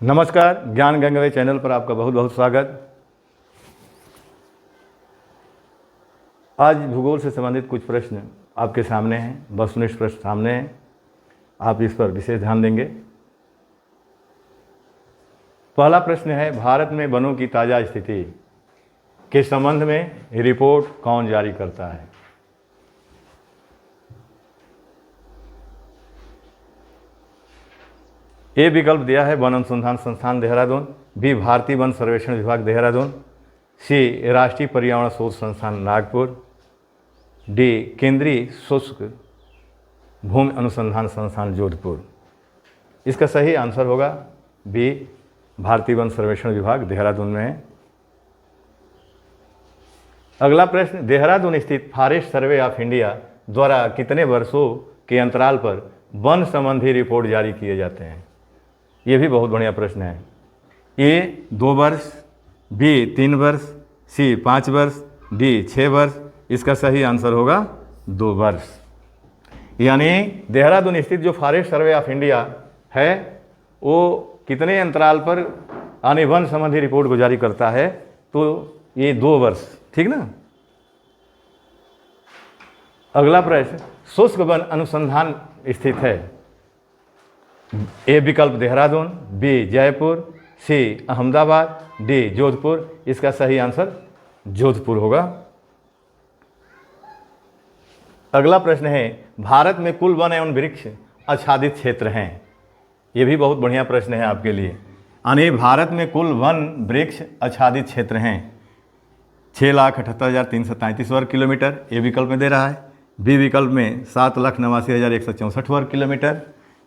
नमस्कार, ज्ञान गंगवे चैनल पर आपका बहुत बहुत स्वागत। आज भूगोल से संबंधित कुछ प्रश्न आपके सामने हैं, वस्तुनिष्ठ प्रश्न सामने हैं। आप इस पर विशेष ध्यान देंगे। पहला प्रश्न है, भारत में वनों की ताज़ा स्थिति के संबंध में रिपोर्ट कौन जारी करता है? ए विकल्प दिया है वन अनुसंधान संस्थान देहरादून, बी भारतीय वन सर्वेक्षण विभाग देहरादून, सी राष्ट्रीय पर्यावरण शोध संस्थान नागपुर, डी केंद्रीय शुष्क भूमि अनुसंधान संस्थान जोधपुर। इसका सही आंसर होगा बी भारतीय वन सर्वेक्षण विभाग देहरादून में है। अगला प्रश्न, देहरादून स्थित फॉरेस्ट सर्वे ऑफ इंडिया द्वारा कितने वर्षों के अंतराल पर वन संबंधी रिपोर्ट जारी किए जाते हैं? ये भी बहुत बढ़िया प्रश्न है। ए 2 वर्ष, बी 3 वर्ष, सी 5 वर्ष, डी 6 वर्ष। इसका सही आंसर होगा 2 वर्ष। यानी देहरादून स्थित जो फॉरेस्ट सर्वे ऑफ इंडिया है वो कितने अंतराल पर आने वन संबंधी रिपोर्ट को जारी करता है? तो ये 2 वर्ष, ठीक ना। अगला प्रश्न, शुष्क वन अनुसंधान स्थित है। ए विकल्प देहरादून, बी जयपुर, सी अहमदाबाद, डी जोधपुर। इसका सही आंसर जोधपुर होगा। अगला प्रश्न है, भारत में कुल वन एवं वृक्ष आच्छादित क्षेत्र हैं। ये भी बहुत बढ़िया प्रश्न है आपके लिए। यानी भारत में कुल वन वृक्ष आच्छादित क्षेत्र हैं 6,78,333 वर्ग किलोमीटर। ए विकल्प में दे रहा है। बी विकल्प में 7,89,164 वर्ग किलोमीटर,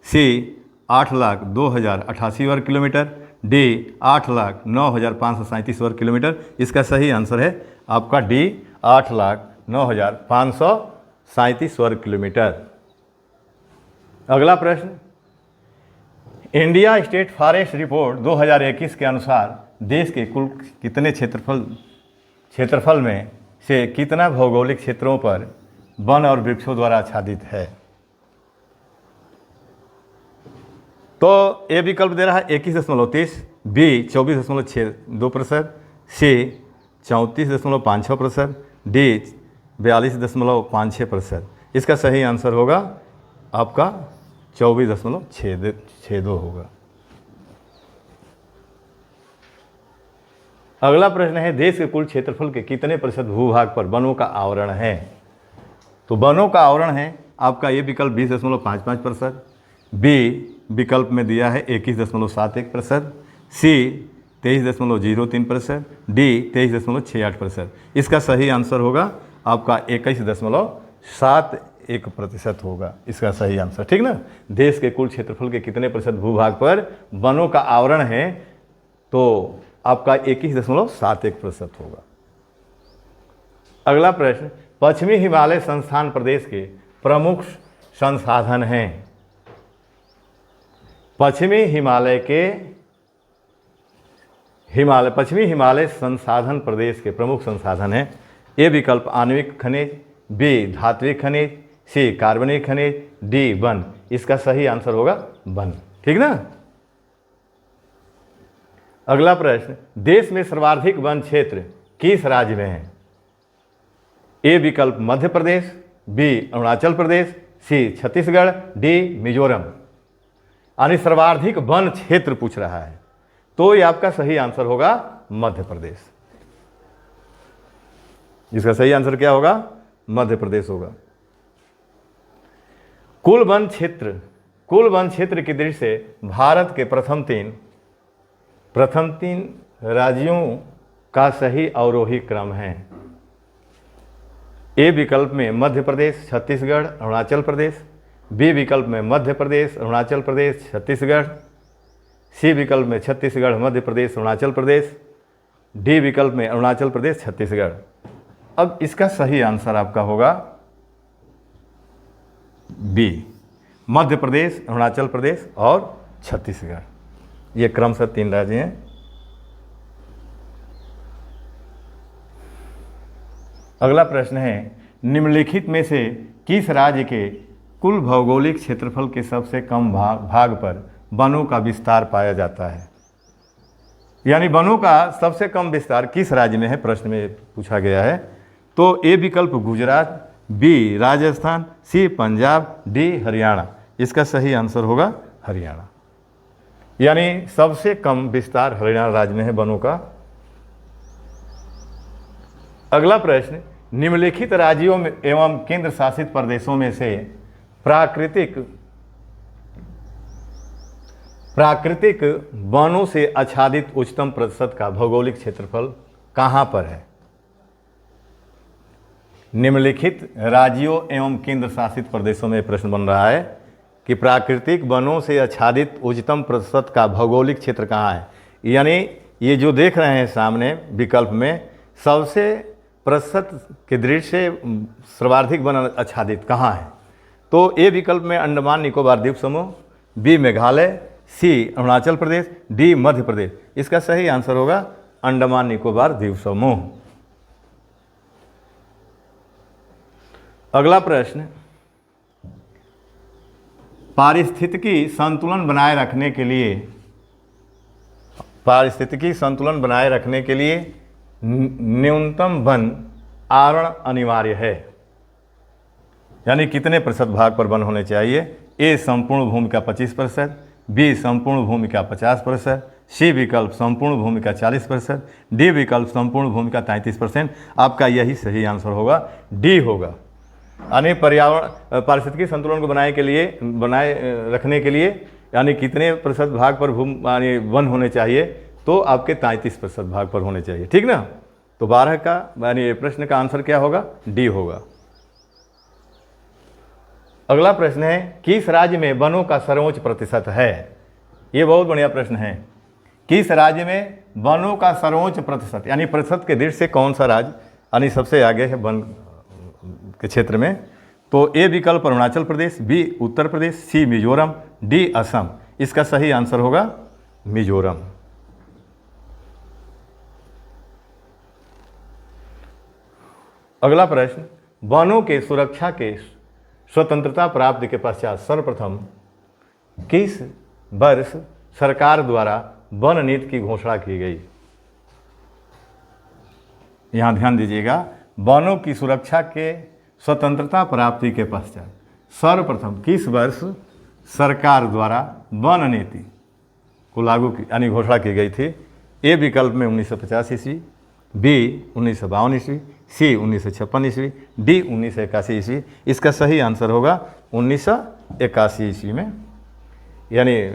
सी 8,02,088 वर्ग किलोमीटर, डी 8,09,537 वर्ग किलोमीटर। इसका सही आंसर है आपका डी 8,09,537 वर्ग किलोमीटर। अगला प्रश्न, इंडिया स्टेट फॉरेस्ट रिपोर्ट 2021 के अनुसार देश के कुल कितने क्षेत्रफल में से कितना भौगोलिक क्षेत्रों पर वन और वृक्षों द्वारा आच्छादित है? तो ए विकल्प दे रहा है 21.30, बी 24.62%, सी 34.56%, डी 42.56%। इसका सही आंसर होगा आपका 24.62 होगा। अगला प्रश्न है, देश के कुल क्षेत्रफल के कितने प्रतिशत भूभाग पर वनों का आवरण है? तो वनों का आवरण है आपका ए विकल्प 20.55%, बी विकल्प में दिया है 21.71%, सी 23.03%, डी 23.68%। इसका सही आंसर होगा आपका 21.71% होगा इसका सही आंसर, ठीक ना। देश के कुल क्षेत्रफल के कितने प्रतिशत भूभाग पर वनों का आवरण है? तो आपका 21.71% होगा। अगला प्रश्न, पश्चिमी हिमालय संस्थान प्रदेश के प्रमुख संसाधन हैं। पश्चिमी हिमालय संसाधन प्रदेश के प्रमुख संसाधन हैं। ए विकल्प आणविक खनिज, बी धात्विक खनिज, सी कार्बनिक खनिज, डी वन। इसका सही आंसर होगा वन, ठीक ना। अगला प्रश्न, देश में सर्वाधिक वन क्षेत्र किस राज्य में है? ए विकल्प मध्य प्रदेश, बी अरुणाचल प्रदेश, सी छत्तीसगढ़, डी मिजोरम। यानी सर्वाधिक वन क्षेत्र पूछ रहा है, तो ये आपका सही आंसर होगा मध्य प्रदेश। इसका सही आंसर क्या होगा? मध्य प्रदेश होगा। कुल वन क्षेत्र की दृष्टि से भारत के प्रथम तीन राज्यों का सही अवरोही क्रम है। ए विकल्प में मध्य प्रदेश, छत्तीसगढ़, अरुणाचल प्रदेश, बी विकल्प में मध्य प्रदेश, अरुणाचल प्रदेश, छत्तीसगढ़, सी विकल्प में छत्तीसगढ़, मध्य प्रदेश, अरुणाचल प्रदेश, डी विकल्प में अरुणाचल प्रदेश, छत्तीसगढ़। अब इसका सही आंसर आपका होगा बी मध्य प्रदेश, अरुणाचल प्रदेश और छत्तीसगढ़। ये क्रमशः 3 राज्य हैं। अगला प्रश्न है, निम्नलिखित में से किस राज्य के कुल भौगोलिक क्षेत्रफल के सबसे कम भाग पर वनों का विस्तार पाया जाता है? यानी वनों का सबसे कम विस्तार किस राज्य में है, प्रश्न में पूछा गया है। तो ए विकल्प गुजरात, बी राजस्थान, सी पंजाब, डी हरियाणा। इसका सही आंसर होगा हरियाणा। यानी सबसे कम विस्तार हरियाणा राज्य में है वनों का। अगला प्रश्न, निम्नलिखित राज्यों में एवं केंद्र शासित प्रदेशों में से प्राकृतिक वनों से आच्छादित उच्चतम प्रतिशत का भौगोलिक क्षेत्रफल कहां पर है। निम्नलिखित राज्यों एवं केंद्र शासित प्रदेशों में प्रश्न बन रहा है कि प्राकृतिक वनों से आच्छादित उच्चतम प्रतिशत का भौगोलिक क्षेत्र कहाँ है। यानी ये जो देख रहे हैं सामने विकल्प में, सबसे प्रतिशत के दृष्टि से सर्वाधिक वन आच्छादित कहाँ है। तो ए विकल्प में अंडमान निकोबार द्वीप समूह, बी मेघालय, सी अरुणाचल प्रदेश, डी मध्य प्रदेश। इसका सही आंसर होगा अंडमान निकोबार द्वीप समूह। अगला प्रश्न, पारिस्थितिकी संतुलन बनाए रखने के लिए न्यूनतम वन आवरण अनिवार्य है। यानी कितने प्रतिशत भाग पर वन होने चाहिए। ए संपूर्ण भूमि का 25%, बी संपूर्ण भूमि का 50%, सी विकल्प संपूर्ण भूमि का 40%, डी विकल्प संपूर्ण भूमि का 33%। आपका यही सही आंसर होगा, डी होगा। यानी पर्यावरण पारिस्थितिकी संतुलन को बनाए रखने के लिए यानी कितने प्रतिशत भाग पर यानी वन होने चाहिए, तो आपके 33% भाग पर होने चाहिए, ठीक ना। तो 12 का यानी प्रश्न का आंसर क्या होगा, डी होगा। अगला प्रश्न है, किस राज्य में वनों का सर्वोच्च प्रतिशत है। ये बहुत बढ़िया प्रश्न है। किस राज्य में वनों का सर्वोच्च प्रतिशत, यानी प्रतिशत के दृष्टि से कौन सा राज्य यानी सबसे आगे है वन के क्षेत्र में। तो ए विकल्प अरुणाचल प्रदेश, बी उत्तर प्रदेश, सी मिजोरम, डी असम। इसका सही आंसर होगा मिजोरम। अगला प्रश्न, वनों के सुरक्षा के स्वतंत्रता प्राप्ति के पश्चात सर्वप्रथम किस वर्ष सरकार द्वारा वन नीति की घोषणा की गई। यहां ध्यान दीजिएगा, वनों की सुरक्षा के स्वतंत्रता प्राप्ति के पश्चात सर्वप्रथम किस वर्ष सरकार द्वारा वन नीति को लागू की यानी घोषणा की गई थी। ए विकल्प में 1950 ईस्वी, बी 1952 ईस्वी, सी 1956 ईस्वी, डी 1981 ईस्वी। इसका सही आंसर होगा 1981 ईस्वी में यानी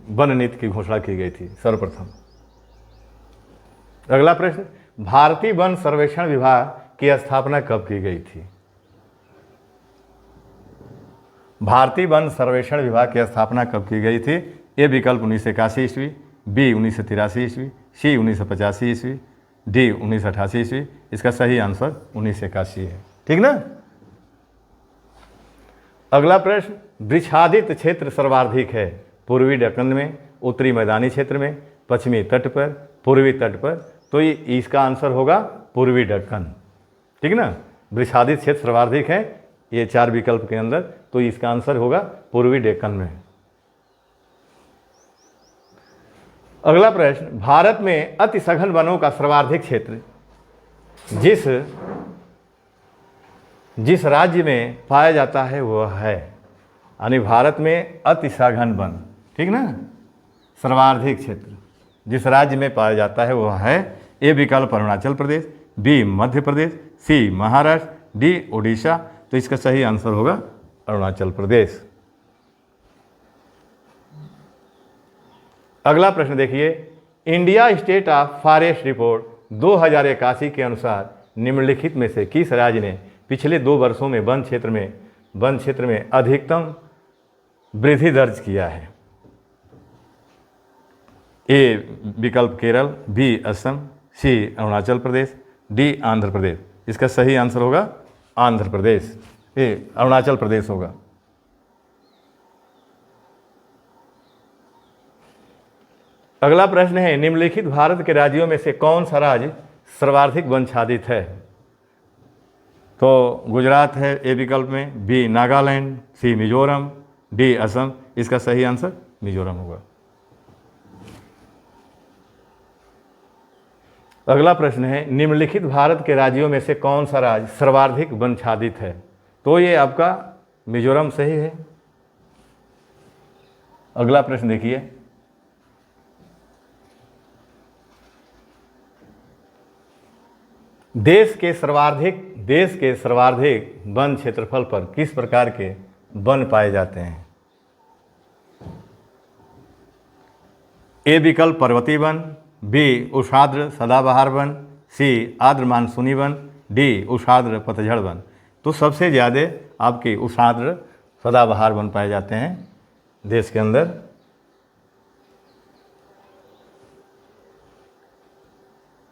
वन नीति की घोषणा की गई थी सर्वप्रथम। अगला प्रश्न, भारतीय वन सर्वेक्षण विभाग की स्थापना कब की गई थी। भारतीय वन सर्वेक्षण विभाग की स्थापना कब की गई थी। ए विकल्प 1981 ईस्वी, बी 1983 ईस्वी, सी 1985 ईस्वी, डी 1988 ईस्वी। इसका सही आंसर 1981 है, ठीक ना। अगला प्रश्न, वृक्षादित क्षेत्र सर्वाधिक है पूर्वी दक्कन में, उत्तरी मैदानी क्षेत्र में, पश्चिमी तट पर, पूर्वी तट पर। तो ये इसका आंसर होगा पूर्वी दक्कन, ठीक ना। वृक्षादित क्षेत्र सर्वाधिक है ये 4 विकल्प के अंदर, तो इसका आंसर होगा पूर्वी डेक्कन में। अगला प्रश्न, भारत में अति सघन वनों का सर्वाधिक क्षेत्र जिस राज्य में पाया जाता है वह है। यानी भारत में अति सघन वन, ठीक ना, सर्वाधिक क्षेत्र जिस राज्य में पाया जाता है वह है। ए विकल्प अरुणाचल प्रदेश, बी मध्य प्रदेश, सी महाराष्ट्र, डी उड़ीसा। तो इसका सही आंसर होगा अरुणाचल प्रदेश। अगला प्रश्न देखिए, India state of forest report 2081 के अनुसार निम्नलिखित में से किस राज्य ने पिछले 2 वर्षों में वन क्षेत्र में अधिकतम वृद्धि दर्ज किया है। ए विकल्प केरल, बी असम, सी अरुणाचल प्रदेश, डी आंध्र प्रदेश। इसका सही आंसर होगा आंध्र प्रदेश, अरुणाचल प्रदेश होगा। अगला प्रश्न है, निम्नलिखित भारत के राज्यों में से कौन सा राज्य सर्वाधिक वनच्छादित है। तो गुजरात है ए विकल्प में, बी नागालैंड, सी मिजोरम, डी असम। इसका सही आंसर मिजोरम होगा। अगला प्रश्न है, निम्नलिखित भारत के राज्यों में से कौन सा राज्य सर्वाधिक वनाच्छादित है? तो ये आपका मिजोरम सही है। अगला प्रश्न देखिए, देश के सर्वाधिक वन क्षेत्रफल पर किस प्रकार के वन पाए जाते हैं? ए विकल्प पर्वतीय वन, बी उष्णाद्र सदाबहार वन, सी आर्द्र मानसूनी वन, डी उष्णाद्र पतझड़ वन। तो सबसे ज़्यादा आपके उष्णाद्र सदाबहार वन पाए जाते हैं देश के अंदर।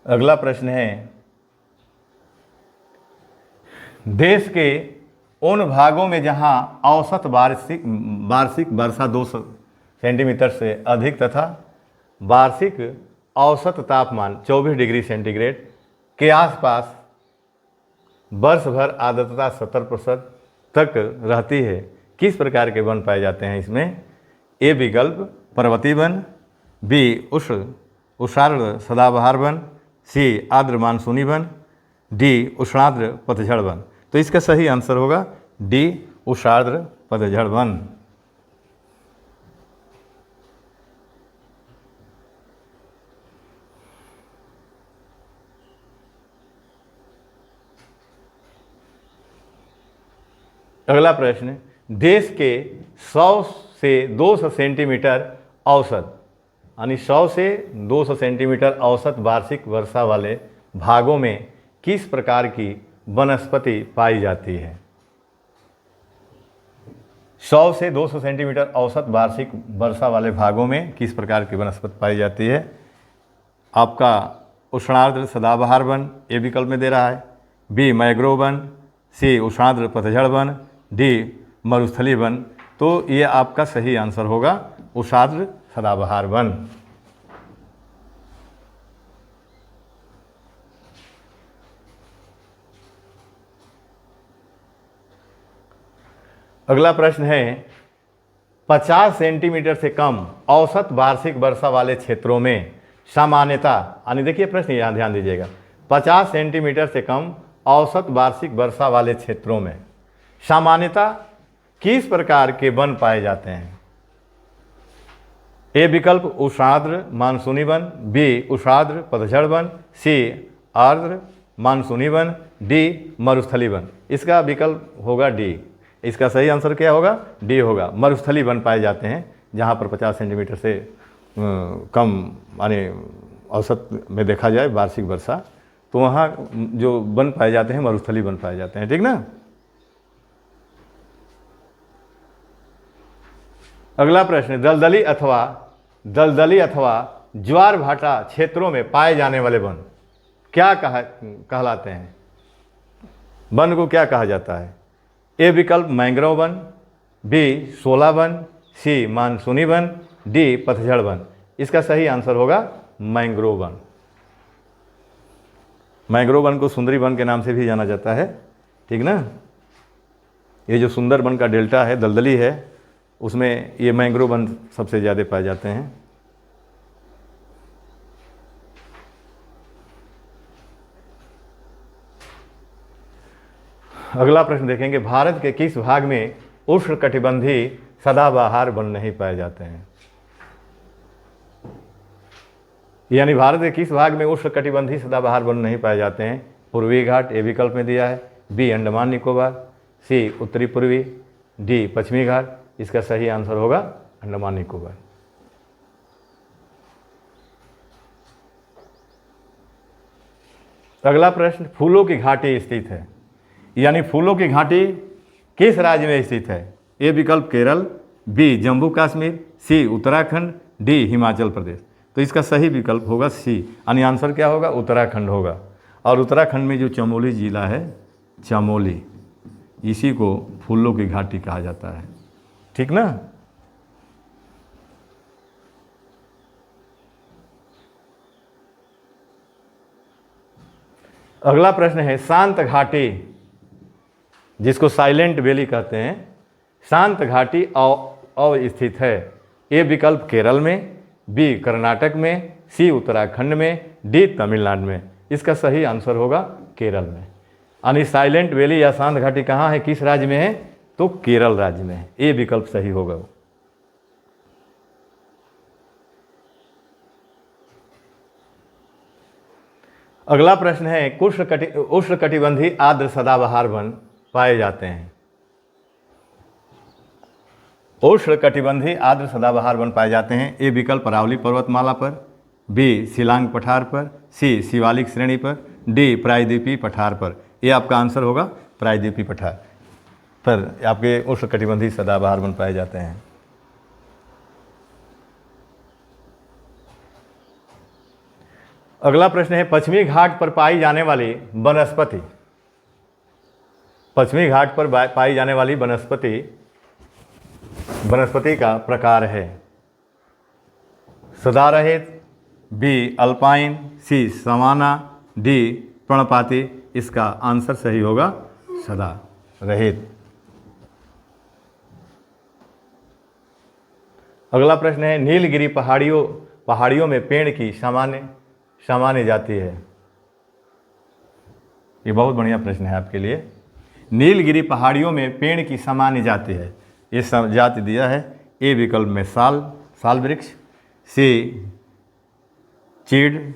अगला प्रश्न है, देश के उन भागों में जहां औसत वार्षिक वर्षा 2 सेंटीमीटर से अधिक तथा वार्षिक औसत तापमान 24 डिग्री सेंटीग्रेड के आसपास वर्ष भर आर्द्रता 70% तक रहती है, किस प्रकार के वन पाए जाते हैं इसमें? ए विकल्प पर्वतीय वन, बी उष्णाद्र सदाबहार वन, सी आर्द्र मानसूनी वन, डी उष्णाद्र पतझड़ वन। तो इसका सही आंसर होगा डी उष्णाद्र पतझड़ वन। अगला प्रश्न, देश के 100 से 200 सेंटीमीटर औसत यानी 100 से 200 सेंटीमीटर औसत वार्षिक वर्षा वाले भागों में किस प्रकार की वनस्पति पाई जाती है? 100 से 200 सेंटीमीटर औसत वार्षिक वर्षा वाले भागों में किस प्रकार की वनस्पति पाई जाती है? आपका उष्णाद्र सदाबहार वन ए विकल्प में दे रहा है, बी मैंग्रोव वन, सी उष्णाद्र पतझड़ वन, डी मरुस्थली वन। तो ये आपका सही आंसर होगा उष्णाद्र सदाबहार वन। अगला प्रश्न है, 50 सेंटीमीटर से कम औसत वार्षिक वर्षा वाले क्षेत्रों में सामान्यता, यानी देखिए प्रश्न यहाँ ध्यान दीजिएगा, 50 सेंटीमीटर से कम औसत वार्षिक वर्षा वाले क्षेत्रों में सामान्यता किस प्रकार के वन पाए जाते हैं? ए विकल्प उष्णाद्र मानसूनी वन, बी उष्णाद्र पतझड़ वन, सी आर्द्र मानसूनी वन, डी मरुस्थली वन। इसका विकल्प होगा डी। इसका सही आंसर क्या होगा? डी होगा। मरुस्थली वन पाए जाते हैं जहाँ पर 50 सेंटीमीटर से कम यानी औसत में देखा जाए वार्षिक वर्षा, तो वहाँ जो वन पाए जाते हैं मरुस्थली वन पाए जाते हैं। ठीक ना। अगला प्रश्न, दलदली अथवा ज्वार भाटा क्षेत्रों में पाए जाने वाले वन क्या कहलाते हैं? वन को क्या कहा जाता है? ए विकल्प मैंग्रोव वन, बी शोला वन, सी मानसूनी वन, डी पतझड़ वन। इसका सही आंसर होगा मैंग्रोव वन। मैंग्रोव वन को सुंदरी वन के नाम से भी जाना जाता है। ठीक ना। ये जो सुंदर वन का डेल्टा है, दलदली है, उसमें ये मैंग्रोव वन सबसे ज़्यादा पाए जाते हैं। अगला प्रश्न देखेंगे, भारत के किस भाग में उष्णकटिबंधीय सदाबहार वन नहीं पाए जाते हैं? यानी भारत के किस भाग में उष्णकटिबंधीय सदाबहार वन नहीं पाए जाते हैं? पूर्वी घाट ए विकल्प में दिया है, बी अंडमान निकोबार, सी उत्तरी पूर्वी, डी पश्चिमी घाट। इसका सही आंसर होगा अंडमान निकोबार। अगला प्रश्न, फूलों की घाटी स्थित है, यानी फूलों की घाटी किस राज्य में स्थित है? ए विकल्प केरल, बी जम्मू कश्मीर, सी उत्तराखंड, डी हिमाचल प्रदेश। तो इसका सही विकल्प होगा सी, यानी आंसर क्या होगा? उत्तराखंड होगा। और उत्तराखंड में जो चमोली जिला है, चमोली, इसी को फूलों की घाटी कहा जाता है। ठीक ना। अगला प्रश्न है, शांत घाटी, जिसको साइलेंट वैली कहते हैं, शांत घाटी अवस्थित है। ए विकल्प केरल में, बी कर्नाटक में, सी उत्तराखंड में, डी तमिलनाडु में। इसका सही आंसर होगा केरल में। यानी साइलेंट वैली या शांत घाटी कहाँ है, किस राज्य में है, तो केरल राज्य में है। ए विकल्प सही होगा। अगला प्रश्न है, उष्णकटिबंधीय आर्द्र सदाबहार वन पाए जाते हैं। उष्णकटिबंधीय आर्द्र सदाबहार वन पाए जाते हैं। ए विकल्प अरावली पर्वतमाला पर, बी शिलांग पठार पर, सी शिवालिक श्रेणी पर, डी प्रायद्वीपीय पठार पर। ये आपका आंसर होगा प्रायद्वीपीय पठार पर आपके उष्णकटिबंधीय सदाबहार वन पाए जाते हैं। अगला प्रश्न है, पश्चिमी घाट पर पाई जाने वाली वनस्पति, पश्चिमी घाट पर पाई जाने वाली वनस्पति का प्रकार है। सदारहित, बी अल्पाइन, सी सवाना, डी पर्णपाती। इसका आंसर सही होगा सदारहित। अगला प्रश्न है, नीलगिरी पहाड़ियों में पेड़ की सामान्य जाति है। ये बहुत बढ़िया प्रश्न है आपके लिए। नीलगिरी पहाड़ियों में पेड़ की सामान्य जाति है। ये जाति दिया है ए विकल्प में साल वृक्ष, सी चीड़,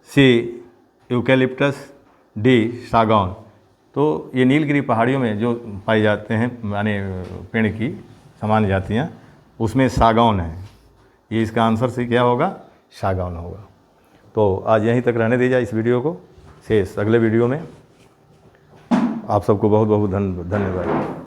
सी यूकेलिप्टस, डी सागौन। तो ये नीलगिरी पहाड़ियों में जो पाए जाते हैं माने पेड़ की सामान्य जातियाँ, उसमें सागौन है। ये इसका आंसर से क्या होगा, सागौन होगा। तो आज यहीं तक रहने दीजिए इस वीडियो को। शेष अगले वीडियो में। आप सबको बहुत बहुत धन्यवाद।